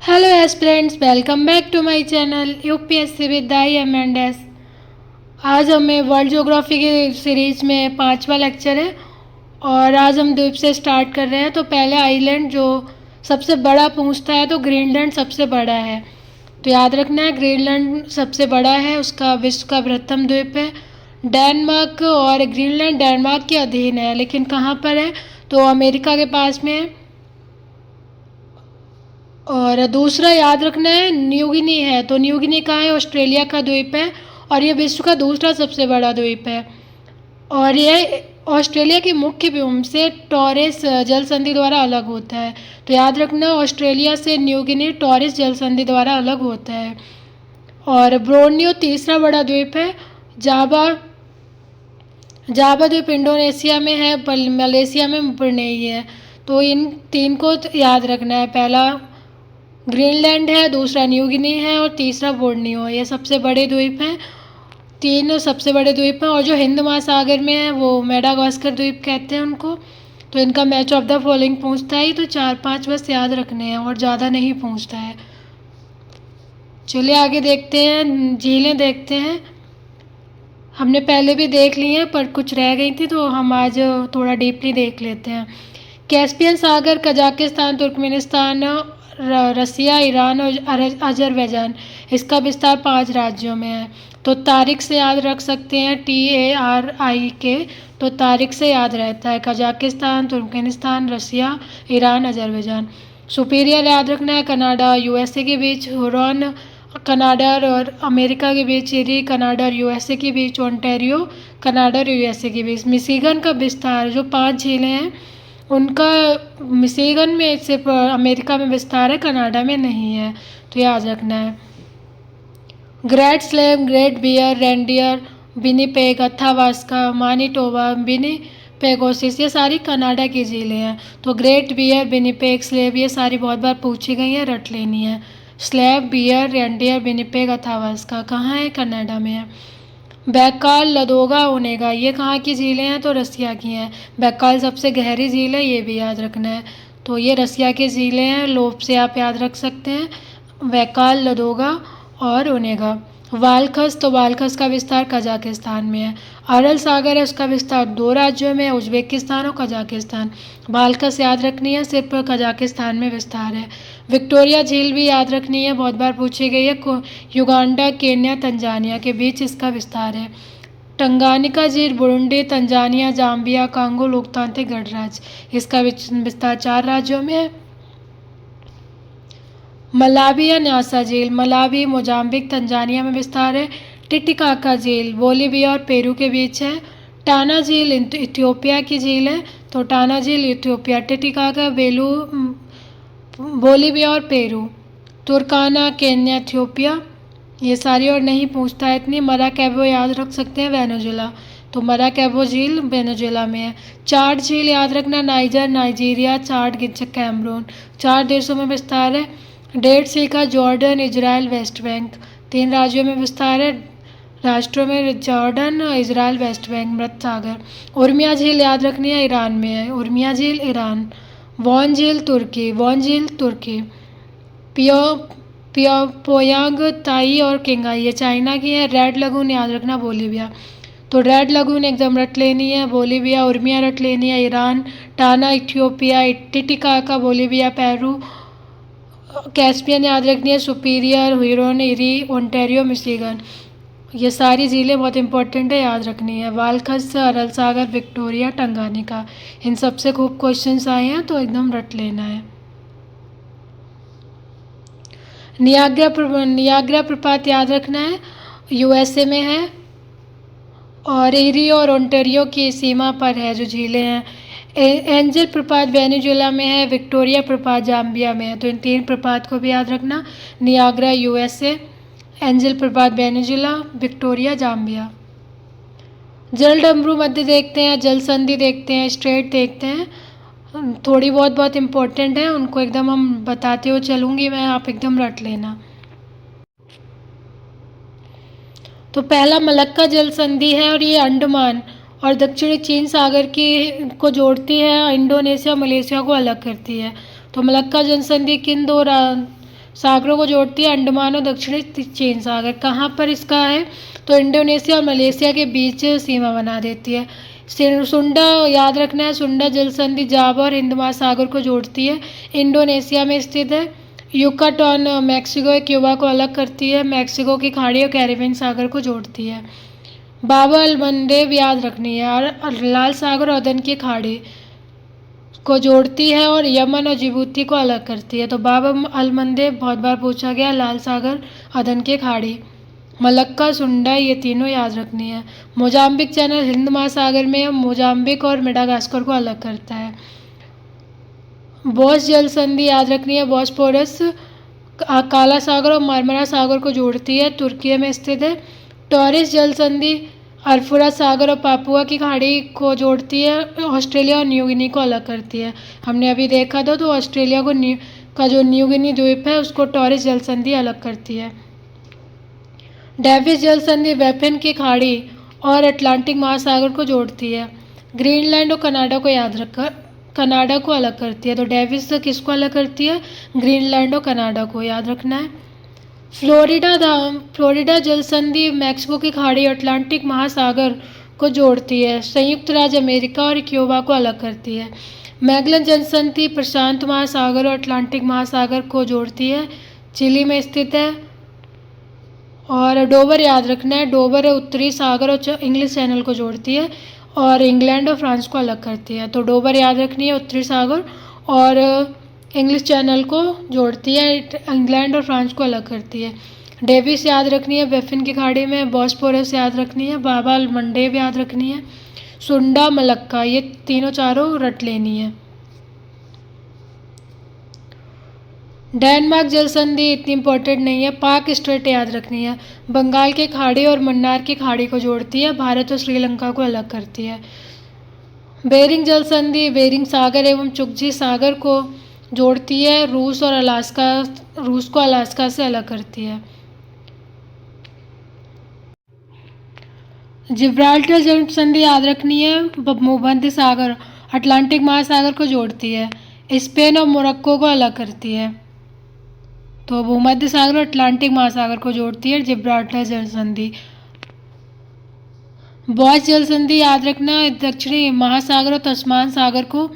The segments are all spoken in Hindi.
Hello aspirants, welcome back to my channel UPSC with IMS। आज हमें वर्ल्ड ज्योग्राफी की सीरीज में 5वां लेक्चर है और आज हम द्वीप से स्टार्ट कर रहे हैं। तो पहले आइलैंड जो सबसे बड़ा पूछता है तो ग्रीनलैंड सबसे बड़ा है। तो याद रखना है ग्रीनलैंड सबसे बड़ा है, उसका विश्व का बृहत्तम द्वीप है। डेनमार्क और ग्रीनलैंड डेनमार्क के अधीन है, लेकिन कहाँ पर है तो अमेरिका के पास में है। और दूसरा याद रखना है न्यूगिनी है, तो न्यूगिनी कहाँ है, ऑस्ट्रेलिया का द्वीप है और ये विश्व का दूसरा सबसे बड़ा द्वीप है। और ये ऑस्ट्रेलिया की मुख्य भूमि से टॉरेस जल संधि द्वारा अलग होता है। तो याद रखना ऑस्ट्रेलिया से न्यूगिनी टॉरेस जल संधि द्वारा अलग होता है। और ब्रोनियो तीसरा बड़ा द्वीप है। जावा जावा द्वीप इंडोनेशिया में है, मलेशिया में ब्रुनेई है। तो इन तीन को याद रखना है, पहला ग्रीनलैंड है, दूसरा न्यूगिनी है और तीसरा बोर्नियो है। ये सबसे बड़े द्वीप हैं, तीन सबसे बड़े द्वीप हैं। और जो हिंद महासागर में है वो मेडागास्कर द्वीप कहते हैं उनको। तो इनका मैच ऑफ द फॉलोइंग पूछता है, तो 4-5 बस याद रखने हैं और ज़्यादा नहीं पूछता है। चलिए आगे देखते हैं, झीलें देखते हैं। हमने पहले भी देख ली हैं पर कुछ रह गई थी, तो हम आज थोड़ा डीपली देख लेते हैं। कैस्पियन सागर, कजाकिस्तान, तुर्कमेनिस्तान, रसिया, ईरान और अजरबैजान, इसका विस्तार 5 राज्यों में है। तो तारीख से याद रख सकते हैं, TARIK। तो तारीख से याद रहता है, कजाकिस्तान, तुर्कमेनिस्तान, रसिया, ईरान, अजरबैजान। सुपीरियर याद रखना है, कनाडा USA के बीच, हुरॉन कनाडा और अमेरिका के बीच, इरी कनाडा और USA के बीच, ओंटारियो कनाडा और USA के बीच। मिशिगन का विस्तार, जो 5 झीलें हैं उनका मिशिगन में सिर्फ अमेरिका में विस्तार है, कनाडा में नहीं है, तो याद रखना है। Great Slave, Great Bear, reindeer, Winnipeg, Athabasca, Manitoba, Winnipegosis, ये सारी कनाडा की झीलें हैं। तो ग्रेट बियर, विनीपेग, स्लेव, ये सारी बहुत बार पूछी गई हैं, रट लेनी है। Slave, bear, reindeer, Winnipeg, Athabasca कहाँ है, कनाडा में है। बैकाल, लदोगा, ओनेगा, ये कहाँ की झीलें हैं तो रसिया की हैं। बैकाल सबसे गहरी झील है, ये भी याद रखना है। तो ये रसिया की झीलें हैं, लोभ से आप याद रख सकते हैं, बैकाल, लदोगा और ओनेगा। वालखस, तो वालखस का विस्तार कजाकिस्तान में है। अरल सागर है, उसका विस्तार 2 राज्यों में, उज्बेकिस्तान और कजाकिस्तान। वालखस याद रखनी है, सिर्फ कजाकिस्तान में विस्तार है। विक्टोरिया झील भी याद रखनी है, बहुत बार पूछी गई है, युगांडा, केन्या, तंजानिया के बीच इसका विस्तार है। टंगानिका झील बुरुंडी, तंजानिया, जाम्बिया, कांगो लोकतांत्रिक गणराज्य, इसका विस्तार 4 राज्यों में है। मलावी या न्यासा झील, मलावी, मोजाम्बिक, तंजानिया में विस्तार है। टिटिकाका झील बोलीविया और पेरू के बीच है। टाना झील इथियोपिया की झील है, तो टाना झील इथियोपिया। टिटिकाका बोलीविया और पेरू। तुर्काना, केन्या, इथियोपिया, ये सारी और नहीं पूछता है इतनी। मराकैबो याद रख सकते हैं, वेनेजुला, तो मराकैबो झील वेनेजुला में है। चाड झील याद रखना, नाइजर, नाइजीरिया, चाड, कैमरून, 4 देशों में विस्तार है। डेड सी का जॉर्डन, इजराइल, वेस्ट बैंक, 3 राज्यों में विस्तार है, राष्ट्रों में जॉर्डन, इजराइल, वेस्ट बैंक। मृत सागर। उर्मिया झील याद रखनी है, ईरान में है, उर्मिया झील ईरान। वॉन झील तुर्की, वॉन झील तुर्की। पियो पियो पोयांग, ताई और किंगाई, ये चाइना की है। रेड लगून याद रखना, बोलीविया, तो रेड लगून एकदम रट लेनी है, बोलीविया। उर्मिया रट लेनी है, Iran. Tana Ethiopia, Titicaca Bolivia, Peru. Caspian याद रखनी है, Superior, Huron, Erie, Ontario, Michigan, ये सारी झीलें बहुत इंपॉर्टेंट है, याद रखनी है। वालखस, अरल सागर, विक्टोरिया, टंगानिका, इन सबसे खूब क्वेश्चंस आए हैं, तो एकदम रट लेना है। नियाग्रा प्रपात याद रखना है, USA में है और इरी और ओंटारियो की सीमा पर है जो झीलें हैं। एंजल प्रपात वेनेजुएला में है, विक्टोरिया प्रपात जाम्बिया में है, तो इन 3 प्रपात को भी याद रखना। नियाग्रा USA, एंजल प्रपात वेनेजुएला, विक्टोरिया जाम्बिया। जल डमरू मध्य देखते हैं, जल संधि देखते हैं, स्ट्रेट देखते हैं, थोड़ी बहुत इंपॉर्टेंट है, उनको एकदम हम बताते हुए चलूँगी मैं, आप एकदम रट लेना। तो पहला मलक्का जल संधि है और ये अंडमान और दक्षिणी चीन सागर की को जोड़ती है, इंडोनेशिया मलेशिया को अलग करती है। तो मलक्का जल संधि किन 2 सागरों को जोड़ती है, अंडमान और दक्षिणी चीन सागर। कहाँ पर इसका है? तो इंडोनेशिया और मलेशिया के बीच सीमा बना देती है। सुंडा याद रखना है, सुंडा जल संधि जावा और हिंद महासागर को जोड़ती है, इंडोनेशिया में स्थित है। युकाटॉन मैक्सिको क्यूबा को अलग करती है, मैक्सिको की खाड़ी और कैरिबियन सागर को जोड़ती है। बाबा अलमंडेब याद रखनी है, और लाल सागर और अदन की खाड़ी को जोड़ती है और यमन और जिबूती को अलग करती है। तो बाबा अलमंदेब बहुत बार पूछा गया, लाल सागर, अदन की खाड़ी, मलक्का, सुंडा, ये तीनों याद रखनी है। मोजाम्बिक चैनल हिंद महासागर में मोजाम्बिक और मेडागास्कर को अलग करता है। बॉस जल संधि याद रखनी है, बॉस्फोरस काला सागर और मरमरा सागर को जोड़ती है, तुर्की में स्थित है। टॉरिस जल संधि अरफुरा सागर और पापुआ की खाड़ी को जोड़ती है, ऑस्ट्रेलिया और न्यू गिनी को अलग करती है। हमने अभी देखा था, तो ऑस्ट्रेलिया को का जो न्यू गिनी द्वीप है उसको टॉरिस जल संधि अलग करती है। डेविस जल संधि वेफेन की खाड़ी और अटलांटिक महासागर को जोड़ती है। ग्रीनलैंड और कनाडा को याद रखकर कनाडा को अलग करती है। तो डेविस किसको अलग करती है? ग्रीनलैंड और कनाडा को याद रखना है। फ्लोरिडा जल संधि मैक्सिको की खाड़ी और अटलांटिक महासागर को जोड़ती है, संयुक्त राज्य अमेरिका और क्यूबा को अलग करती है। मैगलन जल संधि प्रशांत महासागर और अटलांटिक महासागर को जोड़ती है, चिली में स्थित है। और डोवर याद रखना है, डोवर उत्तरी सागर और इंग्लिश चैनल को जोड़ती है और इंग्लैंड और फ्रांस को अलग करती है। तो डोवर याद रखनी है, उत्तरी सागर और इंग्लिश चैनल को जोड़ती है, इंग्लैंड और फ्रांस को अलग करती है। डेविस याद रखनी है, बेफिन की खाड़ी में। बॉस्फोरस याद रखनी है, बाबा अलमंडेब याद रखनी है, सुंडा, मलक्का, ये तीनों चारों रट लेनी है। डेनमार्क जल संधि इतनी इंपॉर्टेंट नहीं है, पाक स्ट्रेट याद रखनी है, बंगाल की खाड़ी और मन्नार की खाड़ी को जोड़ती है, भारत और श्रीलंका को अलग करती है। बेरिंग जल संधि बेरिंग सागर एवं चुकजी सागर को जोड़ती है, रूस को अलास्का से अलग करती है। जिब्राल्टर जल संधि याद रखनी है, भूमध्य सागर अटलांटिक महासागर को जोड़ती है, स्पेन और मोरक्को को अलग करती है। तो भूमध्य सागर और अटलांटिक महासागर को जोड़ती है जिब्राल्टर जल संधि। बॉस जल संधि याद रखना, दक्षिणी महासागर और तस्मान सागर को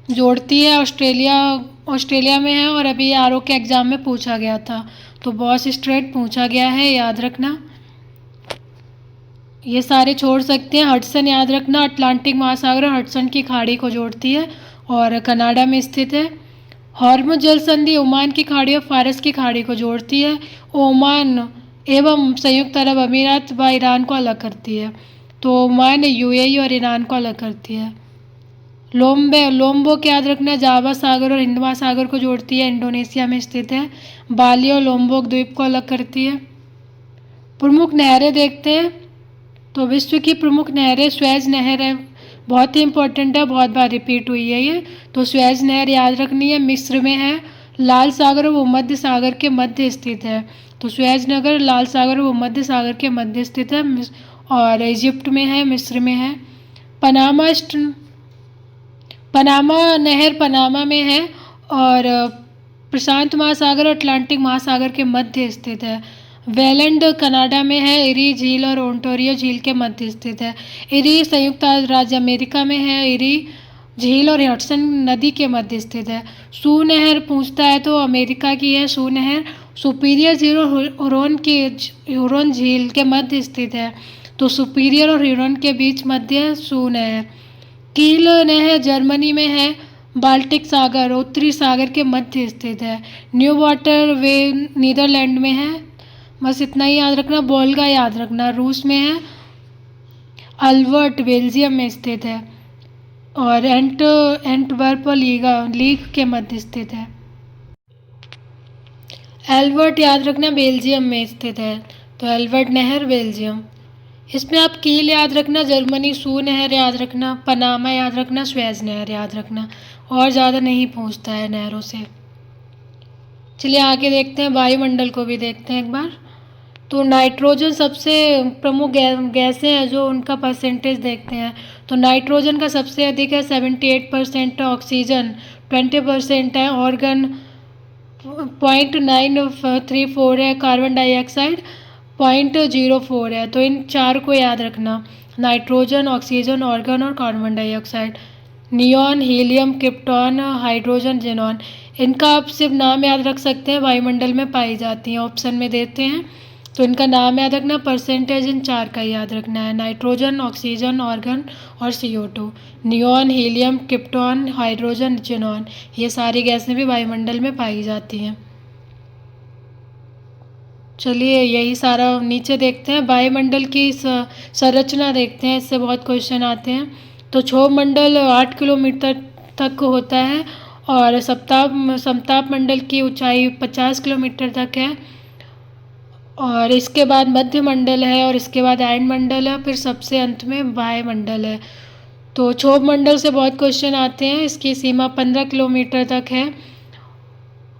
जोड़ती है, ऑस्ट्रेलिया में है और अभी आरओ के एग्जाम में पूछा गया था। तो बॉस स्ट्रेट पूछा गया है, याद रखना। ये सारे छोड़ सकते हैं। हडसन याद रखना, अटलांटिक महासागर और हडसन की खाड़ी को जोड़ती है और कनाडा में स्थित है। हॉर्मुज जल संधि ओमान की खाड़ी और फारस की खाड़ी को जोड़ती है, ओमान एवं संयुक्त अरब अमीरात व ईरान को अलग करती है। तो ओमान यूएई और ईरान को अलग करती है। लोम्बोक याद रखना, जावा सागर और हिंद महासागर को जोड़ती है, इंडोनेशिया में स्थित है। बाली और लोम्बोक द्वीप को अलग करती है। प्रमुख नहरें देखते हैं, तो विश्व की प्रमुख नहरें स्वेज नहर है, बहुत ही इंपॉर्टेंट है, बहुत बार रिपीट हुई है ये। तो स्वेज नहर याद रखनी है, मिस्र में है, लाल सागर और भूमध्य सागर के मध्य स्थित है। तो स्वेज नगर लाल सागर और भूमध्य सागर के मध्य स्थित है और इजिप्ट में है, मिस्र में है। पनामा नहर पनामा में है और प्रशांत महासागर और अटलांटिक महासागर के मध्य स्थित है। वेलैंड कनाडा में है, इरी झील और ओंटारियो झील के मध्य स्थित है। इरी संयुक्त राज्य अमेरिका में है, इरी झील और हडसन नदी के मध्य स्थित है। सू नहर पूछता है तो अमेरिका की है सू नहर, सुपीरियर झील और हुरोन झील के मध्य स्थित है। तो सुपीरियर और ह्यूरोन के बीच मध्य सू नहर। कील नहर जर्मनी में है, बाल्टिक सागर उत्तरी सागर के मध्य स्थित है। न्यू वाटर वे नीदरलैंड में है, बस इतना ही याद रखना। बोल्गा याद रखना, रूस में है। अल्बर्ट बेल्जियम में स्थित है और एंटवर्प लीग के मध्य स्थित है। एल्बर्ट याद रखना, बेल्जियम में स्थित है। तो एल्बर्ट नहर बेल्जियम। इसमें आप कील याद रखना, जर्मनी, सू नहर याद रखना, पनामा याद रखना, स्वेज नहर याद रखना, और ज़्यादा नहीं पूछता है नहरों से। चलिए आगे देखते हैं, वायुमंडल को भी देखते हैं एक बार। तो नाइट्रोजन सबसे प्रमुख गैसें हैं, जो उनका परसेंटेज देखते हैं। तो नाइट्रोजन का सबसे अधिक है 78% है, ऑक्सीजन 20% है, ऑर्गन 0.934 है, कार्बन डाइऑक्साइड 0.04 है। तो इन चार को याद रखना, नाइट्रोजन, ऑक्सीजन, ऑर्गन और carbon dioxide. Neon, helium, krypton, hydrogen, xenon, इनका आप सिर्फ नाम याद रख सकते हैं, वायुमंडल में पाई जाती हैं, ऑप्शन में देते हैं। तो इनका नाम याद रखना, परसेंटेज इन चार का याद रखना है, नाइट्रोजन, ऑक्सीजन, ऑर्गन और CO2। Neon, helium, krypton, hydrogen, xenon, ये सारी गैसें भी वायुमंडल में पाई जाती हैं। चलिए यही सारा नीचे देखते हैं, वायुमंडल की संरचना देखते हैं, इससे बहुत क्वेश्चन आते हैं। तो क्षोभ मंडल 8 किलोमीटर तक होता है और समताप मंडल की ऊंचाई 50 किलोमीटर तक है। और इसके बाद मध्य मंडल है और इसके बाद आयन मंडल है, फिर सबसे अंत में वायुमंडल है। तो क्षोभ मंडल से बहुत क्वेश्चन आते हैं। इसकी सीमा 15 किलोमीटर तक है।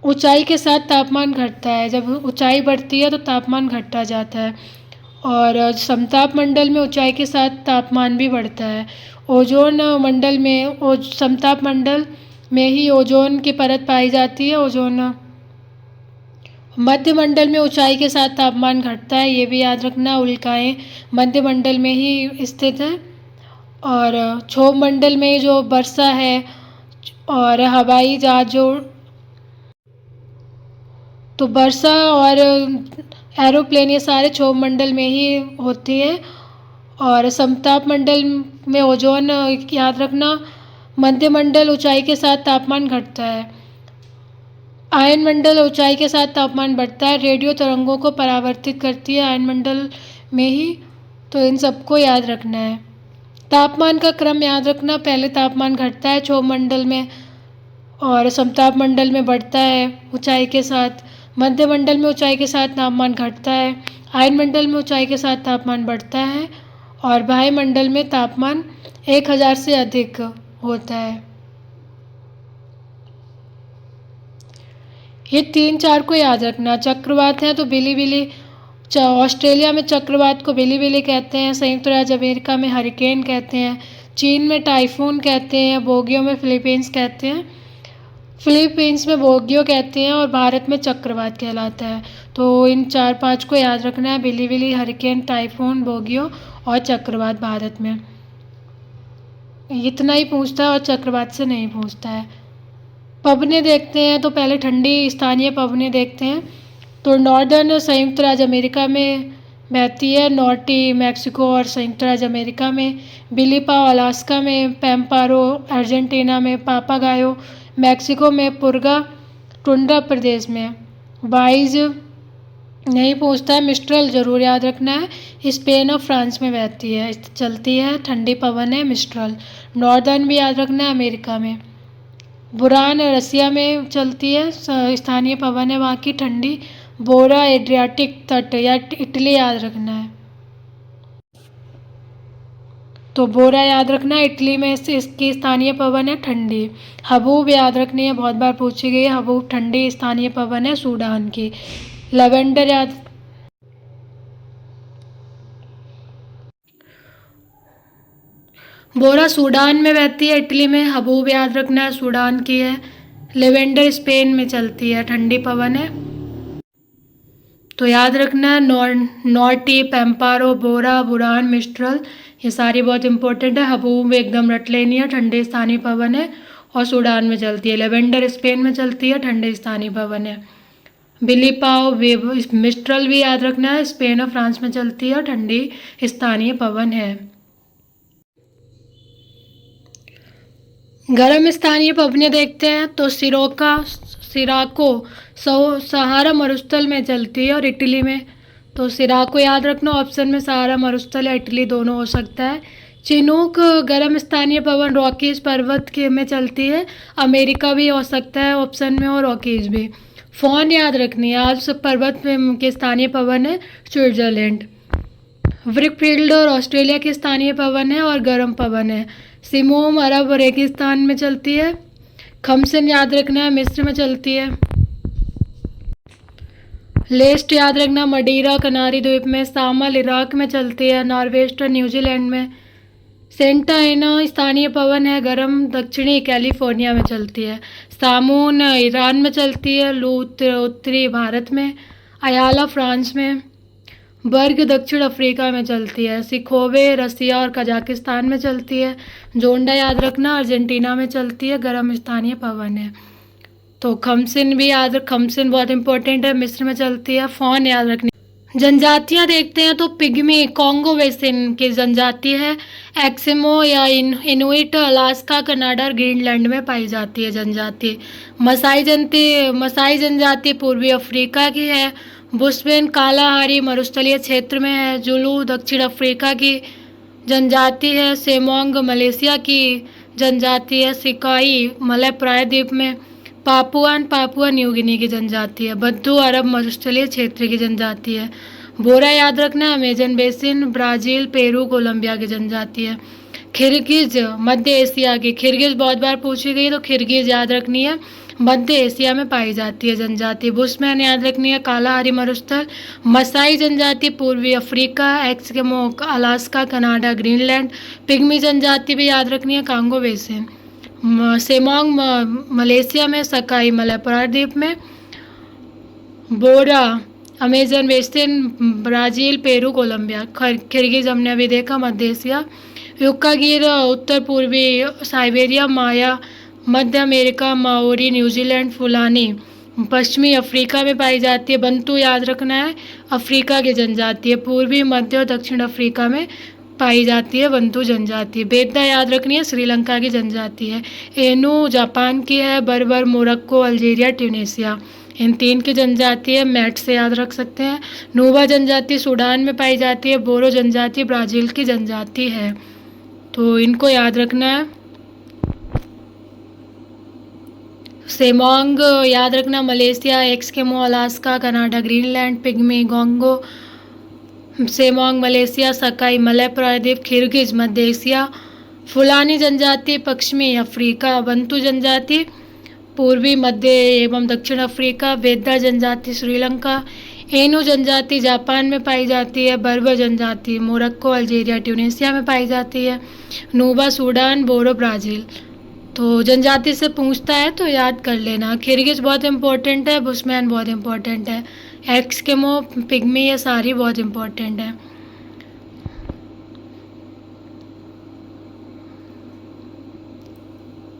ऊंचाई के साथ तापमान घटता है, जब ऊंचाई बढ़ती है तो तापमान घटता जाता है। और समताप मंडल में ऊंचाई के साथ तापमान भी बढ़ता है। ओजोन मंडल में समताप मंडल में ही ओजोन की परत पाई जाती है। ओजोन मध्य मंडल में ऊंचाई के साथ तापमान घटता है, ये भी याद रखना। उल्काएं मध्य मंडल में ही स्थित है। और क्षोभ मंडल में जो वर्षा है और हवाई जहाज़ों, तो वर्षा और एरोप्लेन ये सारे क्षोभ मंडल में ही होती है। और समताप मंडल में ओजोन याद रखना। मध्य मंडल ऊंचाई के साथ तापमान घटता है। आयन मंडल ऊंचाई के साथ तापमान बढ़ता है। रेडियो तरंगों को परावर्तित करती है आयन मंडल में ही। तो इन सबको याद रखना है। तापमान का क्रम याद रखना, पहले तापमान घटता है क्षोभ मंडल में और समताप मंडल में बढ़ता है ऊंचाई के साथ। मध्य मंडल में ऊंचाई के साथ तापमान घटता है। आयन मंडल में ऊंचाई के साथ तापमान बढ़ता है और वायुमंडल में तापमान 1000 से अधिक होता है। ये 3-4 को याद रखना। चक्रवात है तो बिलीबिली, ऑस्ट्रेलिया में चक्रवात को बिलीबिली कहते हैं। संयुक्त राज्य अमेरिका में हरिकेन कहते हैं। चीन में टाइफून कहते हैं। बोगियो में फिलीपींस कहते हैं। फिलीपींस में बोगियो कहते हैं और भारत में चक्रवात कहलाता है। तो इन 4-5 को याद रखना है, बिलीबिली, हरिकेन, टाइफून, बोगियो और चक्रवात भारत में। इतना ही पूछता है और चक्रवात से नहीं पूछता है। पवनें देखते हैं, तो पहले ठंडी स्थानीय पवनें देखते हैं। तो नॉर्दर्न संयुक्त राज्य अमेरिका में बहती है, नॉर्टी मैक्सिको और संयुक्त राज्य अमेरिका में। बिलीपाओ अलास्का में। पैम्पारो अर्जेंटीना में। पापागायो मैक्सिको में। पुरगा टुंड्रा प्रदेश में। वाइज नहीं पूछता है। मिस्ट्रल जरूर याद रखना है, स्पेन और फ्रांस में बहती है, चलती है, ठंडी पवन है मिस्ट्रल। नॉर्दर्न भी याद रखना है, अमेरिका में। बुरान रसिया में चलती है, स्थानीय पवन है वहाँ की, ठंडी। बोरा एड्रियाटिक तट या इटली याद रखना है। तो बोरा याद रखना, इटली में इसकी स्थानीय पवन है, ठंडी। हबूब याद रखनी है, बहुत बार पूछी गई है। हबूब ठंडी स्थानीय पवन है, सूडान की। लवेंडर याद, बोरा सूडान में बहती है, इटली में। हबूब याद रखना है, सूडान की है। लेवेंडर स्पेन में चलती है, ठंडी पवन है। तो याद रखना है, नॉर्टी, पैम्पारो, बोरा, बुरान, मिस्ट्रल, ये सारी बहुत इंपॉर्टेंट है। हबूब एकदम रट लेनी है, ठंडे स्थानीय पवन है और सूडान में चलती है। लेवेंडर स्पेन में चलती है, ठंडे स्थानीय पवन है। बिलीपाओ मिस्ट्रल भी याद रखना है, स्पेन और फ्रांस में चलती है, ठंडी स्थानीय पवन है। गर्म स्थानीय पवनें देखते हैं, तो सिराको सहारा मरुस्थल में चलती है और इटली में। तो सिराको याद रखना, ऑप्शन में सहारा मरुस्थल या इटली दोनों हो सकता है। चिनूक गर्म स्थानीय पवन रॉकीज पर्वत के में चलती है, अमेरिका भी हो सकता है ऑप्शन में और रॉकीज भी। फोन याद रखनी है, आल्प्स पर्वत के स्थानीय पवन है, स्विट्जरलैंड। व्रिकफील्ड और ऑस्ट्रेलिया के स्थानीय पवन है और गर्म पवन है। सिमोम अरब रेगिस्तान में चलती है। खमसन याद रखना है, मिस्र में चलती है। लेस्ट याद रखना, मडीरा कनारी द्वीप में। सामल इराक में चलती है, नॉर्वेस्टर न्यूजीलैंड में। सेंटा एना स्थानीय पवन है, गर्म, दक्षिणी कैलिफोर्निया में चलती है। सामून ईरान में चलती है, लू उत्तरी भारत में, अयाला फ्रांस में, बर्ग दक्षिण अफ्रीका में चलती है, सिखोवे रसिया और कजाकिस्तान में चलती है, जोंडा याद रखना अर्जेंटीना में चलती है, गर्म स्थानीय पवन है। तो खमसिन भी याद खमसिन बहुत इंपॉर्टेंट है, मिस्र में चलती है। फॉन याद रखनी। जनजातियां देखते हैं तो पिग्मी कॉन्गो बेसिन की जनजाति है, एक्सिमो या इनुइट अलास्का कनाडा और ग्रीनलैंड में पाई जाती है जनजाति। मसाई जनजाति पूर्वी अफ्रीका की है, बुशमैन कालाहारी मरुस्थलीय क्षेत्र में है, जुलू दक्षिण अफ्रीका की जनजाति है, सेमोंग मलेशिया की जनजाति है, सिकाई मलय प्रायद्वीप में, पापुआ न्यू गिनी की जनजाति है, बद्दू अरब मरुस्थलीय क्षेत्र की जनजाति है, बोरा याद रखना Amazon basin Brazil Peru Colombia की जनजाति है, खिरगिज मध्य एशिया की, खिरगिज बहुत बार पूछी गई तो खिरगिज याद रखनी है, मध्य एशिया में पाई जाती है जनजाति। बुशमैन याद रखनी है कालाहारी मरुस्थल, मसाई जनजाति पूर्वी Africa, Eskimo Alaska Canada Greenland, pygmy जनजाति भी याद रखनी है कांगो बेसिन, सेमोंग मलेशिया में, सकाई मलय प्रायद्वीप में, Bora Amazon basin Brazil Peru Colombia, Kirghiz हमने अभी देखा मध्य एशिया, युक्कागिर उत्तर पूर्वी साइबेरिया, माया मध्य अमेरिका, माओरी न्यूजीलैंड, फुलानी पश्चिमी अफ्रीका में पाई जाती है, बंतू याद रखना है अफ्रीका की जनजाति है, पूर्वी मध्य और दक्षिण अफ्रीका में पाई जाती है बंतू जनजाति। बेद्दा याद रखनी है श्रीलंका की जनजाति है, एनू जापान की है, बर्बर मोरक्को अल्जीरिया ट्यूनीसिया इन 3 की जनजाति है, मैट से याद रख सकते हैं। नूबा जनजाति सूडान में पाई जाती है, बोरो जनजाति ब्राज़ील की जनजाति है, तो इनको याद रखना है। सेमोंग याद रखना Malaysia, Eskimo Alaska Canada Greenland, Pygmy Congo Semang Malaysia, Sakai Malay प्रायद्वीप, खिरगिज मध्य एशिया, फुलानी जनजाति पश्चिमी अफ्रीका, बंतू जनजाति पूर्वी मध्य एवं दक्षिण अफ्रीका, बेद्दा जनजाति श्रीलंका, एनू जनजाति जापान में पाई जाती है, बर्बर जनजाति मोरक्को अल्जीरिया ट्यूनीसिया में पाई जाती है, नूबा सूडान, बोरो ब्राज़ील। तो जनजाति से पूछता है तो याद कर लेना। खिरगिज बहुत इंपॉर्टेंट है, बुशमैन बहुत इंपॉर्टेंट है, एस्किमो पिग्मी ये सारी बहुत इंपॉर्टेंट है।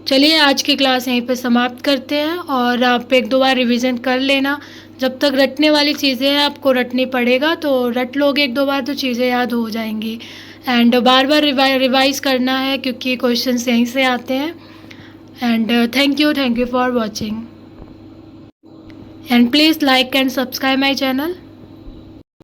चलिए आज की क्लास यहीं पे समाप्त करते हैं और आप 1-2 बार रिवीजन कर लेना। जब तक रटने वाली चीज़ें हैं आपको रटनी पड़ेगा, तो रट लोगे 1-2 बार तो चीज़ें याद हो जाएंगी। एंड बार बार रिवाइज करना है क्योंकि क्वेश्चंस यहीं से आते हैं। And thank you for watching, and please like and subscribe my channel.